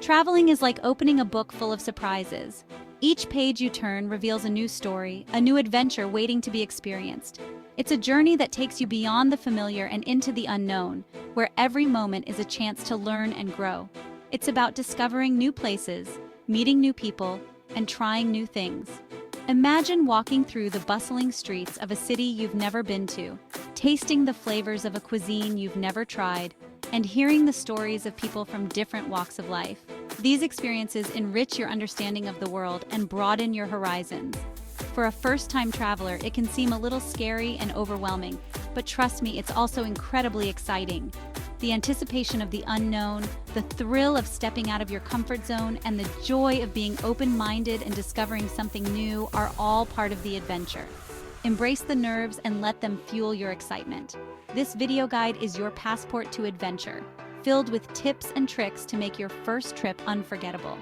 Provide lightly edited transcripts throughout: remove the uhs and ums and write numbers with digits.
Traveling is like opening a book full of surprises. Each page you turn reveals a new story, a new adventure waiting to be experienced. It's a journey that takes you beyond the familiar and into the unknown, where every moment is a chance to learn and grow. It's about discovering new places, meeting new people, and trying new things. Imagine walking through the bustling streets of a city you've never been to, tasting the flavors of a cuisine you've never tried, and hearing the stories of people from different walks of life. These experiences enrich your understanding of the world and broaden your horizons. For a first-time traveler, it can seem a little scary and overwhelming, but trust me, it's also incredibly exciting. The anticipation of the unknown, the thrill of stepping out of your comfort zone, and the joy of being open-minded and discovering something new are all part of the adventure. Embrace the nerves and let them fuel your excitement. This video guide is your passport to adventure, filled with tips and tricks to make your first trip unforgettable.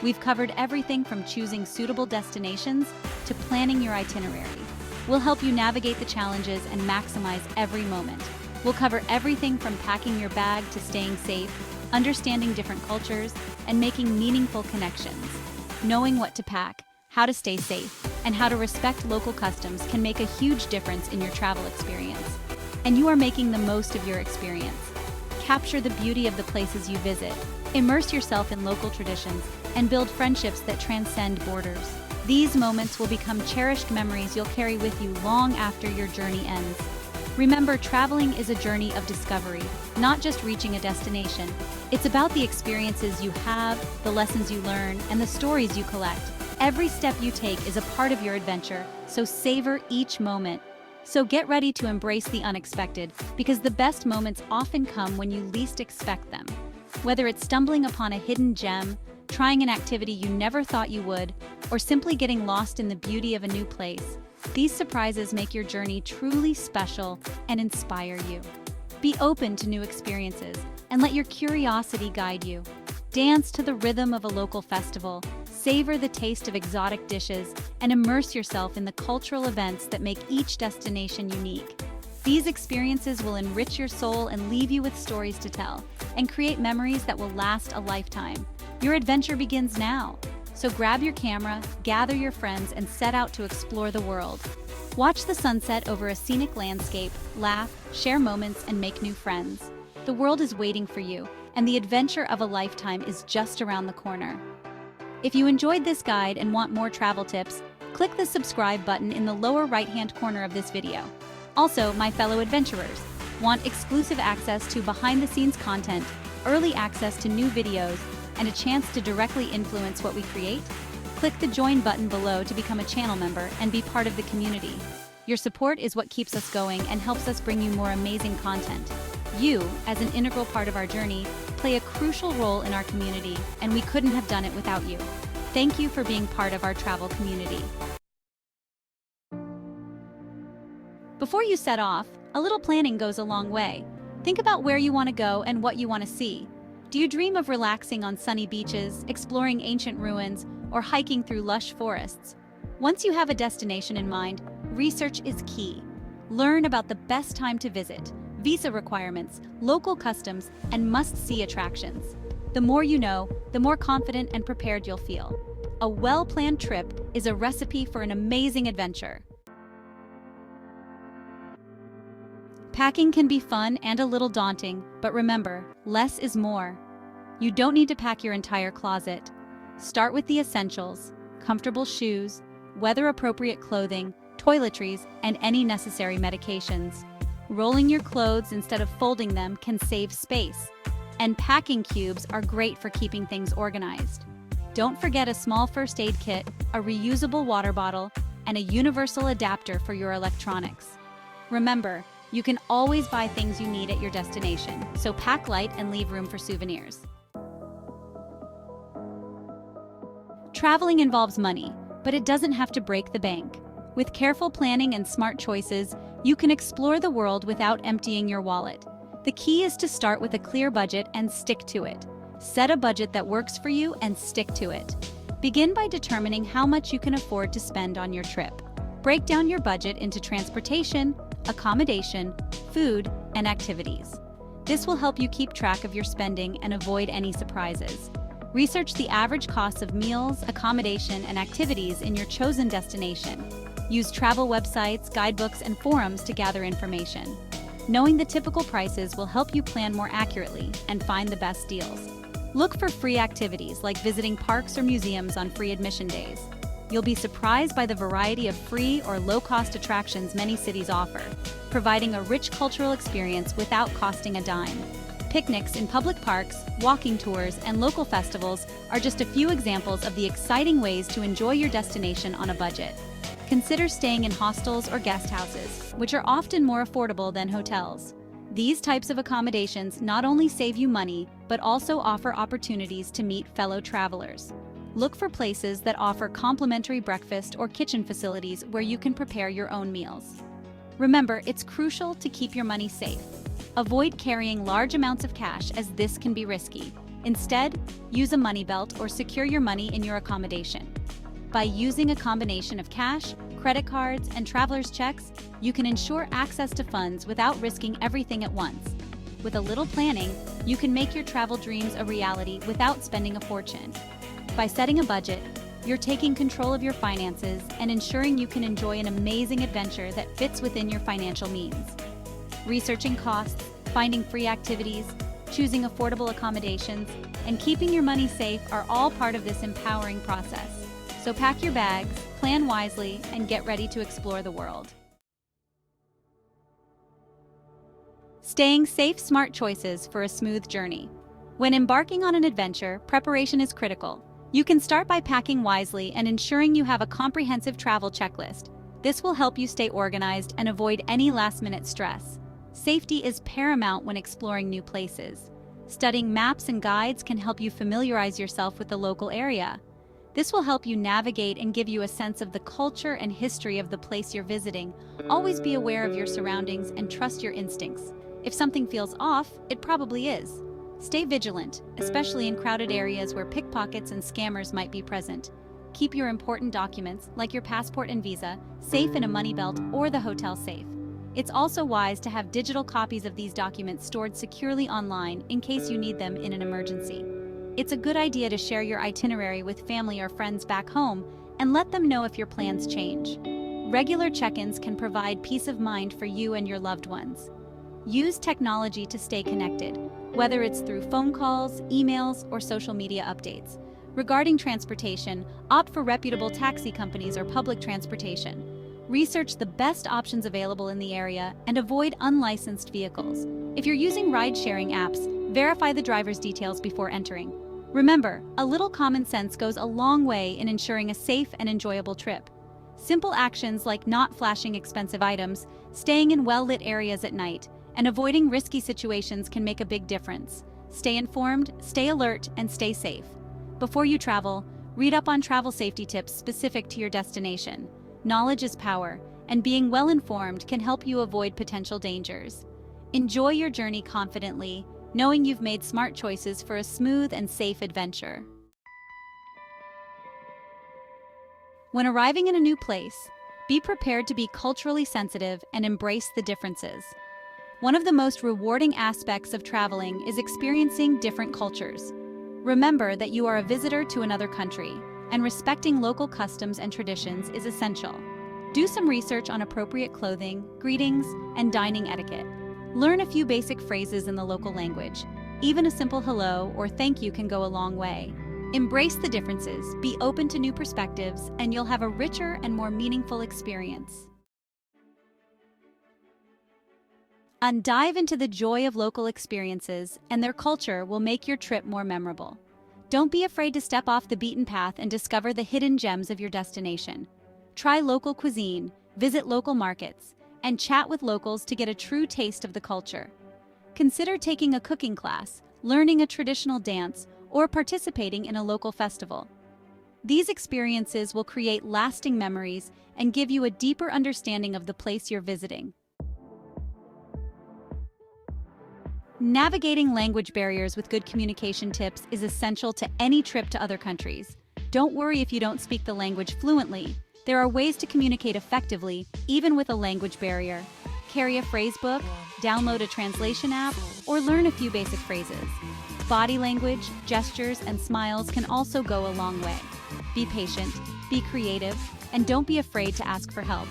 We've covered everything from choosing suitable destinations to planning your itinerary. We'll help you navigate the challenges and maximize every moment. We'll cover everything from packing your bag to staying safe, understanding different cultures, and making meaningful connections. Knowing what to pack, how to stay safe, and how to respect local customs can make a huge difference in your travel experience. And you are making the most of your experience. Capture the beauty of the places you visit, immerse yourself in local traditions, and build friendships that transcend borders. These moments will become cherished memories you'll carry with you long after your journey ends. Remember, traveling is a journey of discovery, not just reaching a destination. It's about the experiences you have, the lessons you learn, and the stories you collect. Every step you take is a part of your adventure, so savor each moment. So get ready to embrace the unexpected, because the best moments often come when you least expect them. Whether it's stumbling upon a hidden gem, trying an activity you never thought you would, or simply getting lost in the beauty of a new place, these surprises make your journey truly special and inspire you. Be open to new experiences and let your curiosity guide you. Dance to the rhythm of a local festival, savor the taste of exotic dishes, and immerse yourself in the cultural events that make each destination unique. These experiences will enrich your soul and leave you with stories to tell, and create memories that will last a lifetime. Your adventure begins now. So grab your camera, gather your friends, and set out to explore the world. Watch the sunset over a scenic landscape, laugh, share moments, and make new friends. The world is waiting for you, and the adventure of a lifetime is just around the corner. If you enjoyed this guide and want more travel tips, click the subscribe button in the lower right-hand corner of this video. Also, my fellow adventurers, want exclusive access to behind-the-scenes content, early access to new videos, and a chance to directly influence what we create? Click the join button below to become a channel member and be part of the community. Your support is what keeps us going and helps us bring you more amazing content. You, as an integral part of our journey, play a crucial role in our community, and we couldn't have done it without you. Thank you for being part of our travel community. Before you set off, a little planning goes a long way. Think about where you want to go and what you want to see. Do you dream of relaxing on sunny beaches, exploring ancient ruins, or hiking through lush forests? Once you have a destination in mind, research is key. Learn about the best time to visit, visa requirements, local customs, and must-see attractions. The more you know, the more confident and prepared you'll feel. A well-planned trip is a recipe for an amazing adventure. Packing can be fun and a little daunting, but remember, less is more. You don't need to pack your entire closet. Start with the essentials: comfortable shoes, weather-appropriate clothing, toiletries, and any necessary medications. Rolling your clothes instead of folding them can save space. And packing cubes are great for keeping things organized. Don't forget a small first aid kit, a reusable water bottle, and a universal adapter for your electronics. Remember, you can always buy things you need at your destination, so pack light and leave room for souvenirs. Traveling involves money, but it doesn't have to break the bank. With careful planning and smart choices, you can explore the world without emptying your wallet. The key is to start with a clear budget and stick to it. Set a budget that works for you and stick to it. Begin by determining how much you can afford to spend on your trip. Break down your budget into transportation, accommodation, food, and activities. This will help you keep track of your spending and avoid any surprises. Research the average costs of meals, accommodation, and activities in your chosen destination. Use travel websites, guidebooks, and forums to gather information. Knowing the typical prices will help you plan more accurately and find the best deals. Look for free activities like visiting parks or museums on free admission days. You'll be surprised by the variety of free or low-cost attractions many cities offer, providing a rich cultural experience without costing a dime. Picnics in public parks, walking tours, and local festivals are just a few examples of the exciting ways to enjoy your destination on a budget. Consider staying in hostels or guest houses, which are often more affordable than hotels. These types of accommodations not only save you money, but also offer opportunities to meet fellow travelers. Look for places that offer complimentary breakfast or kitchen facilities where you can prepare your own meals. Remember, it's crucial to keep your money safe. Avoid carrying large amounts of cash as this can be risky. Instead, use a money belt or secure your money in your accommodation. By using a combination of cash, credit cards, and traveler's checks, you can ensure access to funds without risking everything at once. With a little planning, you can make your travel dreams a reality without spending a fortune. By setting a budget, you're taking control of your finances and ensuring you can enjoy an amazing adventure that fits within your financial means. Researching costs, finding free activities, choosing affordable accommodations, and keeping your money safe are all part of this empowering process. So pack your bags, plan wisely, and get ready to explore the world. Staying safe, smart choices for a smooth journey. When embarking on an adventure, preparation is critical. You can start by packing wisely and ensuring you have a comprehensive travel checklist. This will help you stay organized and avoid any last-minute stress. Safety is paramount when exploring new places. Studying maps and guides can help you familiarize yourself with the local area. This will help you navigate and give you a sense of the culture and history of the place you're visiting. Always be aware of your surroundings and trust your instincts. If something feels off, it probably is. Stay vigilant, especially in crowded areas where pickpockets and scammers might be present. Keep your important documents, like your passport and visa, safe in a money belt or the hotel safe. It's also wise to have digital copies of these documents stored securely online in case you need them in an emergency. It's a good idea to share your itinerary with family or friends back home and let them know if your plans change. Regular check-ins can provide peace of mind for you and your loved ones. Use technology to stay connected, whether it's through phone calls, emails, or social media updates. Regarding transportation, opt for reputable taxi companies or public transportation. Research the best options available in the area and avoid unlicensed vehicles. If you're using ride-sharing apps, verify the driver's details before entering. Remember, a little common sense goes a long way in ensuring a safe and enjoyable trip. Simple actions like not flashing expensive items, staying in well-lit areas at night, and avoiding risky situations can make a big difference. Stay informed, stay alert, and stay safe. Before you travel, read up on travel safety tips specific to your destination. Knowledge is power, and being well-informed can help you avoid potential dangers. Enjoy your journey confidently, knowing you've made smart choices for a smooth and safe adventure. When arriving in a new place, be prepared to be culturally sensitive and embrace the differences. One of the most rewarding aspects of traveling is experiencing different cultures. Remember that you are a visitor to another country, and respecting local customs and traditions is essential. Do some research on appropriate clothing, greetings, and dining etiquette. Learn a few basic phrases in the local language. Even a simple hello or thank you can go a long way. Embrace the differences, be open to new perspectives, and you'll have a richer and more meaningful experience. Dive into the joy of local experiences, and their culture will make your trip more memorable. Don't be afraid to step off the beaten path and discover the hidden gems of your destination. Try local cuisine, visit local markets, and chat with locals to get a true taste of the culture. Consider taking a cooking class, learning a traditional dance, or participating in a local festival. These experiences will create lasting memories and give you a deeper understanding of the place you're visiting. Navigating language barriers with good communication tips is essential to any trip to other countries. Don't worry if you don't speak the language fluently. There are ways to communicate effectively, even with a language barrier. Carry a phrase book, download a translation app, or learn a few basic phrases. Body language, gestures, and smiles can also go a long way. Be patient, be creative, and don't be afraid to ask for help.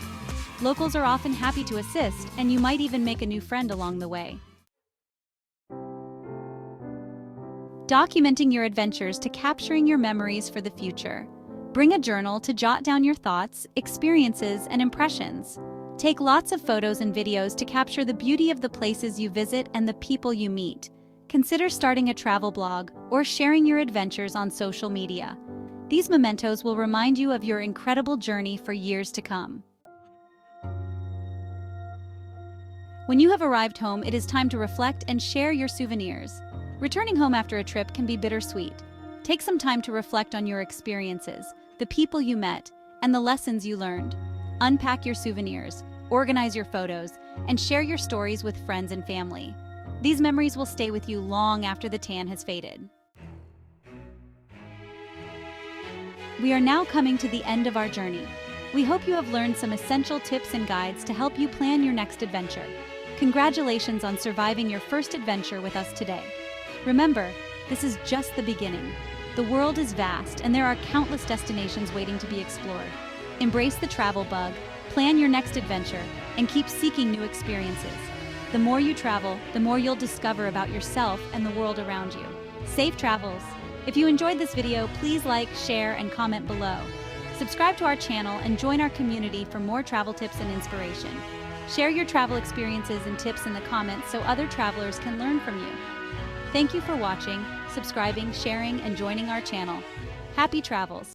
Locals are often happy to assist, and you might even make a new friend along the way. Documenting your adventures to capturing your memories for the future. Bring a journal to jot down your thoughts, experiences, and impressions. Take lots of photos and videos to capture the beauty of the places you visit and the people you meet. Consider starting a travel blog or sharing your adventures on social media. These mementos will remind you of your incredible journey for years to come. When you have arrived home, it is time to reflect and share your souvenirs. Returning home after a trip can be bittersweet. Take some time to reflect on your experiences, the people you met, and the lessons you learned. Unpack your souvenirs, organize your photos, and share your stories with friends and family. These memories will stay with you long after the tan has faded. We are now coming to the end of our journey. We hope you have learned some essential tips and guides to help you plan your next adventure. Congratulations on surviving your first adventure with us today. Remember, this is just the beginning. The world is vast, and there are countless destinations waiting to be explored. Embrace the travel bug, plan your next adventure, and keep seeking new experiences. The more you travel, the more you'll discover about yourself and the world around you. Safe travels! If you enjoyed this video, please like, share, and comment below. Subscribe to our channel and join our community for more travel tips and inspiration. Share your travel experiences and tips in the comments so other travelers can learn from you. Thank you for watching, subscribing, sharing, and joining our channel. Happy travels!